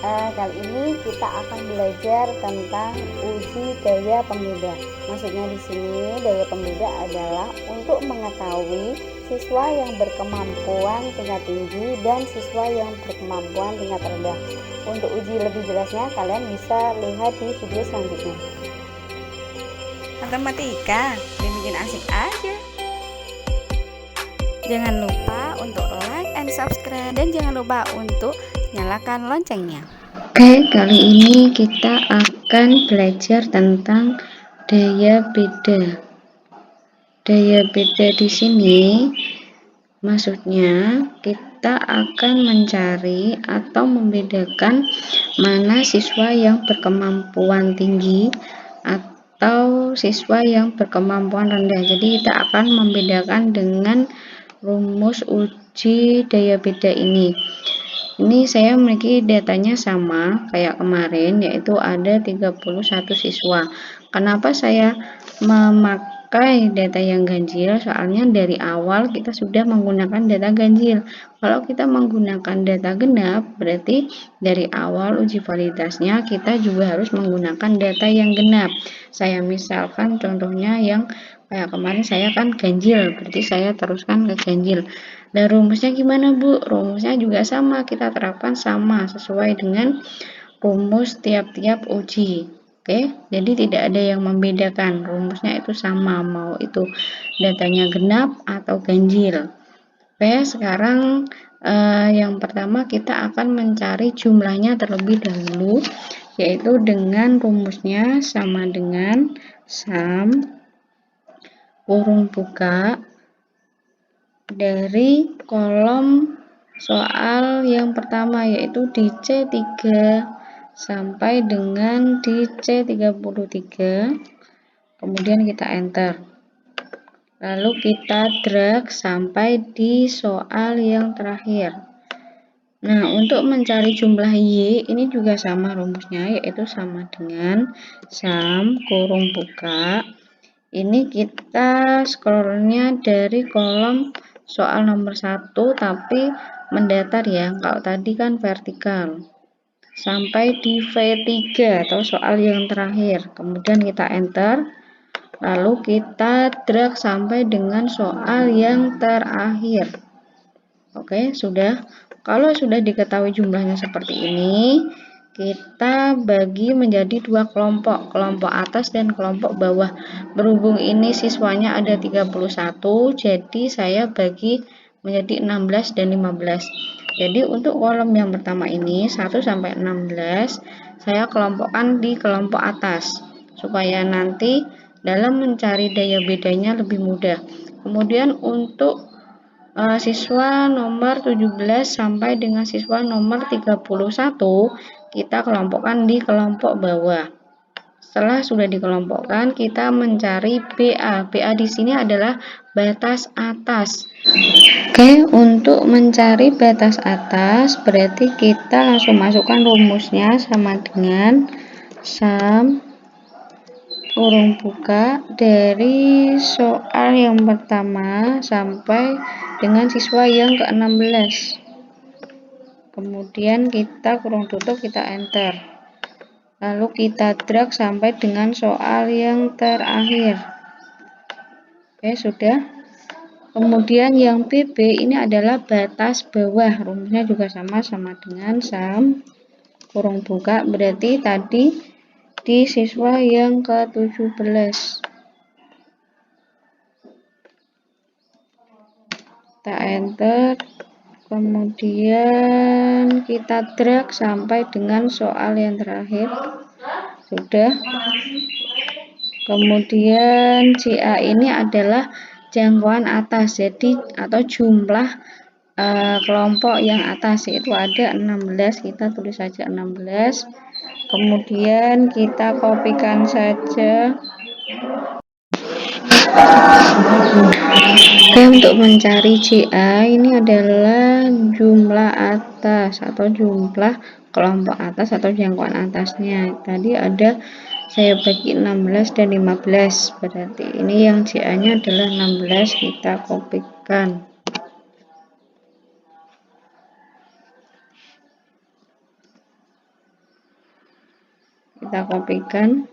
Kali ini kita akan belajar tentang uji daya pembeda. Maksudnya di sini daya pembeda adalah untuk mengetahui siswa yang berkemampuan tingkat tinggi dan siswa yang berkemampuan tingkat rendah. Untuk uji lebih jelasnya kalian bisa lihat di video selanjutnya. Matematika dibikin asik aja. Jangan lupa untuk like and subscribe dan jangan lupa untuk nyalakan loncengnya. Oke, kali ini kita akan belajar tentang daya beda. Daya beda di sini maksudnya kita akan mencari atau membedakan mana siswa yang berkemampuan tinggi atau siswa yang berkemampuan rendah. Jadi kita akan membedakan dengan rumus uji daya beda ini. Ini saya memiliki datanya sama kayak kemarin, yaitu ada 31 siswa. Kenapa saya memakai data yang ganjil? Soalnya dari awal kita sudah menggunakan data ganjil. Kalau kita menggunakan data genap, berarti dari awal uji validitasnya kita juga harus menggunakan data yang genap. Saya misalkan contohnya yang kayak kemarin saya kan ganjil, berarti saya teruskan ke ganjil. Dan rumusnya gimana, Bu? Rumusnya juga sama, kita terapkan sama sesuai dengan rumus tiap-tiap uji. Oke, jadi tidak ada yang membedakan, rumusnya itu sama, mau itu datanya genap atau ganjil. Oke, sekarang yang pertama kita akan mencari jumlahnya terlebih dahulu, yaitu dengan rumusnya sama dengan sum kurung buka dari kolom soal yang pertama, yaitu di C3 sampai dengan di C33. Kemudian kita enter. Lalu kita drag sampai di soal yang terakhir. Nah, untuk mencari jumlah Y ini juga sama rumusnya, yaitu sama dengan sum kurung buka. Ini kita scrollnya dari kolom soal nomor 1 tapi mendatar ya, kalau tadi kan vertikal sampai di V3 atau soal yang terakhir. Kemudian kita enter, lalu kita drag sampai dengan soal yang terakhir. Oke, sudah. Kalau sudah diketahui jumlahnya seperti ini, kita bagi menjadi dua kelompok, kelompok atas dan kelompok bawah. Berhubung ini siswanya ada 31, jadi saya bagi menjadi 16 dan 15. Jadi untuk kolom yang pertama ini 1 sampai 16 saya kelompokkan di kelompok atas supaya nanti dalam mencari daya bedanya lebih mudah. Kemudian untuk siswa nomor 17 sampai dengan siswa nomor 31 kita kelompokkan di kelompok bawah. Setelah sudah dikelompokkan, kita mencari BA. BA di sini adalah batas atas. Oke, untuk mencari batas atas berarti kita langsung masukkan rumusnya sama dengan sum kurung buka dari soal yang pertama sampai dengan siswa yang ke-16. Kemudian kita kurung tutup, kita enter. Lalu kita drag sampai dengan soal yang terakhir. Oke, sudah. Kemudian yang BB ini adalah batas bawah. Rumusnya juga sama dengan sum kurung buka, berarti tadi di siswa yang ke-17. Kita enter. Kemudian kita drag sampai dengan soal yang terakhir. Sudah. Kemudian CA ini adalah jangkauan atas, jadi atau jumlah kelompok yang atas, yaitu ada 16, kita tulis saja 16. Kemudian kita kopikan saja. Oke, untuk mencari CA ini adalah jumlah atas atau jumlah kelompok atas atau jangkauan atasnya. Tadi ada saya bagi 16 dan 15, berarti ini yang CA nya adalah 16, kita kopikan. kita kopikan.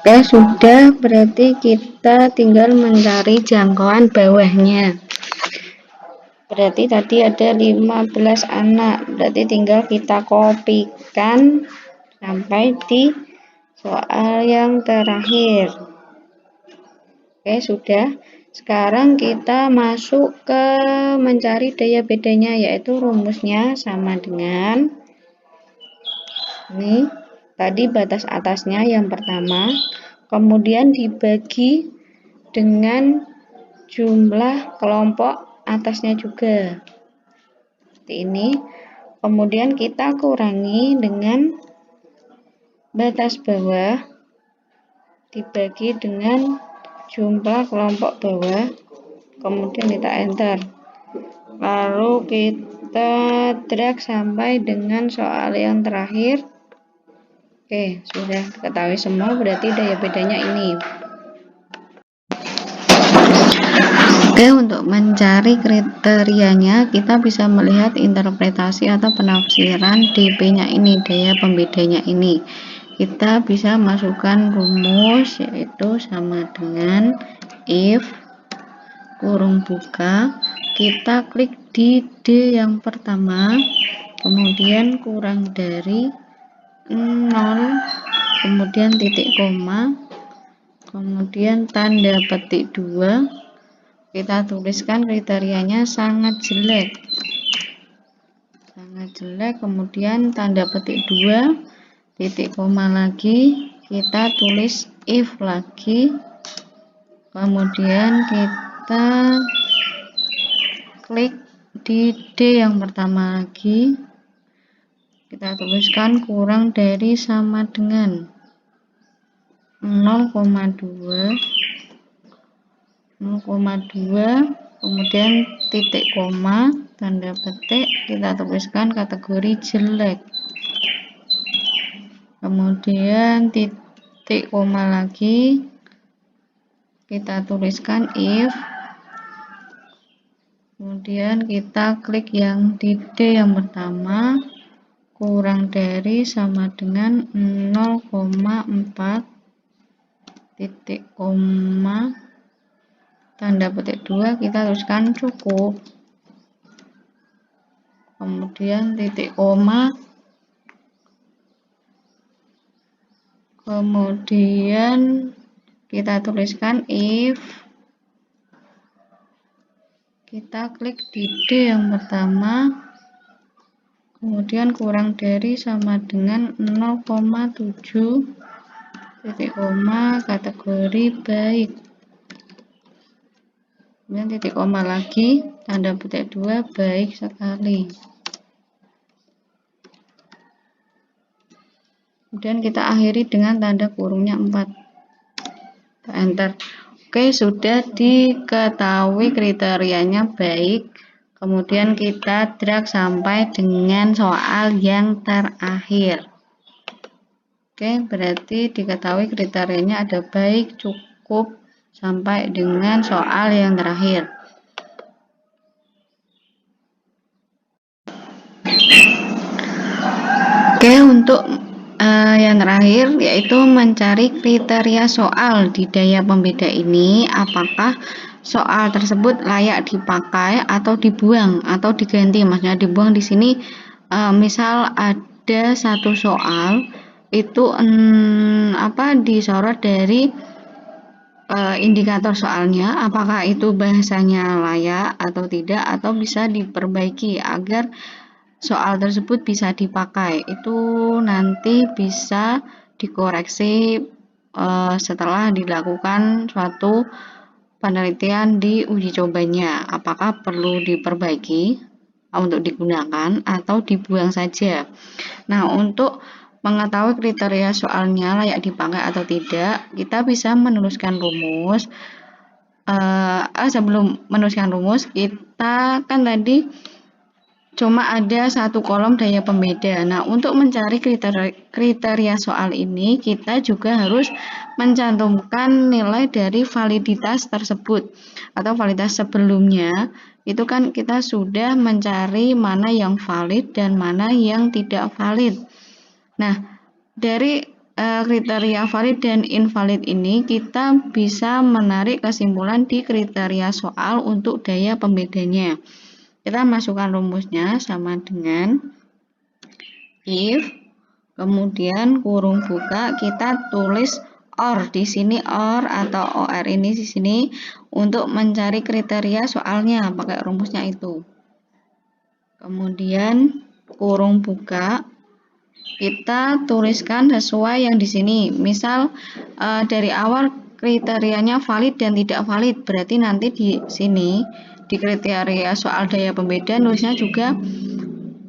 Oke, sudah, berarti kita tinggal mencari jangkauan bawahnya. Berarti tadi ada 15 anak, berarti tinggal kita kopikan sampai di soal yang terakhir. Oke, sudah. Sekarang kita masuk ke mencari daya bedanya, yaitu rumusnya sama dengan ini. Tadi batas atasnya yang pertama, kemudian dibagi dengan jumlah kelompok atasnya juga. Seperti ini. Kemudian kita kurangi dengan batas bawah dibagi dengan jumlah kelompok bawah. Kemudian kita enter. Lalu kita drag sampai dengan soal yang terakhir. Oke, sudah diketahui semua, berarti daya bedanya ini. Oke, untuk mencari kriterianya, kita bisa melihat interpretasi atau penafsiran DP-nya ini, daya pembedanya ini. Kita bisa masukkan rumus, yaitu sama dengan if kurung buka, kita klik di D yang pertama, kemudian kurang dari 0, kemudian titik koma, kemudian tanda petik 2, kita tuliskan kriterianya sangat jelek, kemudian tanda petik 2, titik koma lagi, kita tulis if lagi, kemudian kita klik di D yang pertama lagi, kita tuliskan kurang dari sama dengan 0,2, kemudian titik koma, tanda petik, kita tuliskan kategori jelek, kemudian titik koma lagi, kita tuliskan if, kemudian kita klik yang di D yang pertama, kurang dari sama dengan 0,4, titik koma, tanda petik 2, kita tuliskan cukup, kemudian titik koma, kemudian kita tuliskan if, kita klik di D yang pertama, kemudian kurang dari sama dengan 0,7, titik koma, kategori baik, kemudian titik koma lagi, tanda petik 2, baik sekali. Kemudian kita akhiri dengan tanda kurungnya 4. Kita enter. Oke, sudah diketahui kriterianya baik. Kemudian kita drag sampai dengan soal yang terakhir. Oke, berarti diketahui kriterianya ada baik, cukup, sampai dengan soal yang terakhir. Oke, untuk yang terakhir yaitu mencari kriteria soal di daya pembeda ini, apakah soal tersebut layak dipakai atau dibuang atau diganti. Maksudnya dibuang di sini misal ada satu soal itu disorot dari indikator soalnya, apakah itu bahasanya layak atau tidak, atau bisa diperbaiki agar soal tersebut bisa dipakai. Itu nanti bisa dikoreksi setelah dilakukan suatu penelitian di uji cobanya, apakah perlu diperbaiki untuk digunakan atau dibuang saja. Nah, untuk mengetahui kriteria soalnya layak dipakai atau tidak, kita bisa menuliskan rumus. Sebelum menuliskan rumus, kita kan tadi cuma ada satu kolom daya pembeda. Nah, untuk mencari kriteria soal ini, kita juga harus mencantumkan nilai dari validitas tersebut atau validitas sebelumnya. Itu kan kita sudah mencari mana yang valid dan mana yang tidak valid. Nah, dari kriteria valid dan invalid ini kita bisa menarik kesimpulan di kriteria soal untuk daya pembedanya. Kita masukkan rumusnya sama dengan if, kemudian kurung buka, kita tulis OR di sini, OR atau OR ini di sini untuk mencari kriteria soalnya pakai rumusnya itu. Kemudian kurung buka, kita tuliskan sesuai yang di sini. Misal dari awal kriterianya valid dan tidak valid, berarti nanti di sini di kriteria soal daya pembeda nulisnya juga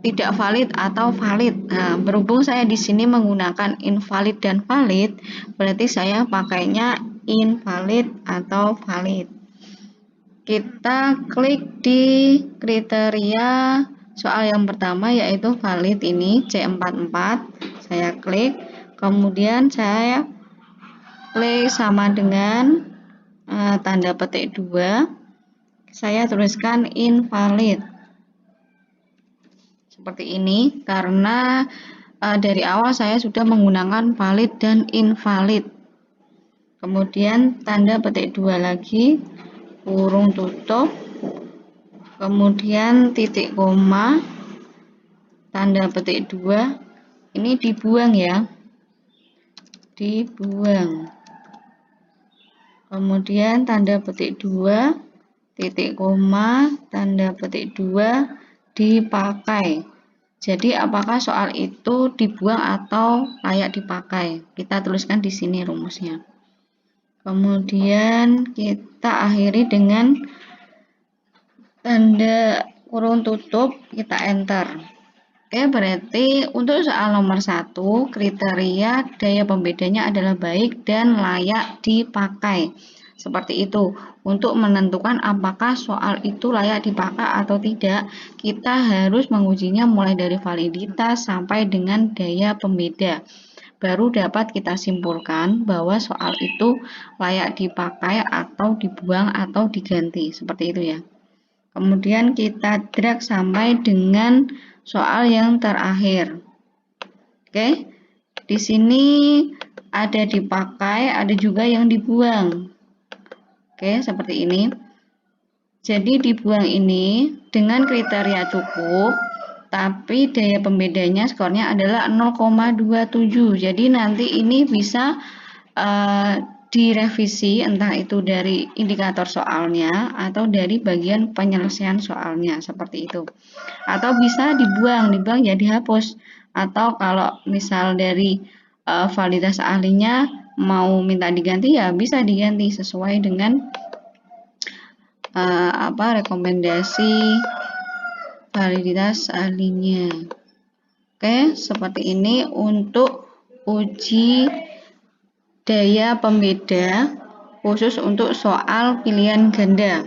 tidak valid atau valid. Nah, berhubung saya di sini menggunakan invalid dan valid, berarti saya pakainya invalid atau valid. Kita klik di kriteria soal yang pertama yaitu valid ini C44. Saya klik, kemudian saya klik sama dengan tanda petik 2. Saya tuliskan invalid. Seperti ini karena dari awal saya sudah menggunakan valid dan invalid. Kemudian tanda petik 2 lagi, kurung tutup, kemudian titik koma, tanda petik 2, ini dibuang ya, dibuang. Kemudian tanda petik 2, titik koma, tanda petik 2, dipakai. Jadi apakah soal itu dibuang atau layak dipakai? Kita tuliskan di sini rumusnya. Kemudian kita akhiri dengan tanda kurung tutup, kita enter. Oke, berarti untuk soal nomor 1, kriteria daya pembedanya adalah baik dan layak dipakai. Seperti itu. Untuk menentukan apakah soal itu layak dipakai atau tidak, kita harus mengujinya mulai dari validitas sampai dengan daya pembeda. Baru dapat kita simpulkan bahwa soal itu layak dipakai atau dibuang atau diganti. Seperti itu ya. Kemudian kita drag sampai dengan soal yang terakhir. Oke, di sini ada dipakai, ada juga yang dibuang. Oke, seperti ini. Jadi dibuang ini dengan kriteria cukup, tapi daya pembedanya skornya adalah 0,27. Jadi nanti ini bisa direvisi, entah itu dari indikator soalnya atau dari bagian penyelesaian soalnya, seperti itu. Atau bisa dibuang ya dihapus. Atau kalau misal dari validitas ahlinya mau minta diganti ya bisa diganti sesuai dengan rekomendasi validitas ahlinya. Oke, seperti ini untuk uji daya pembeda khusus untuk soal pilihan ganda.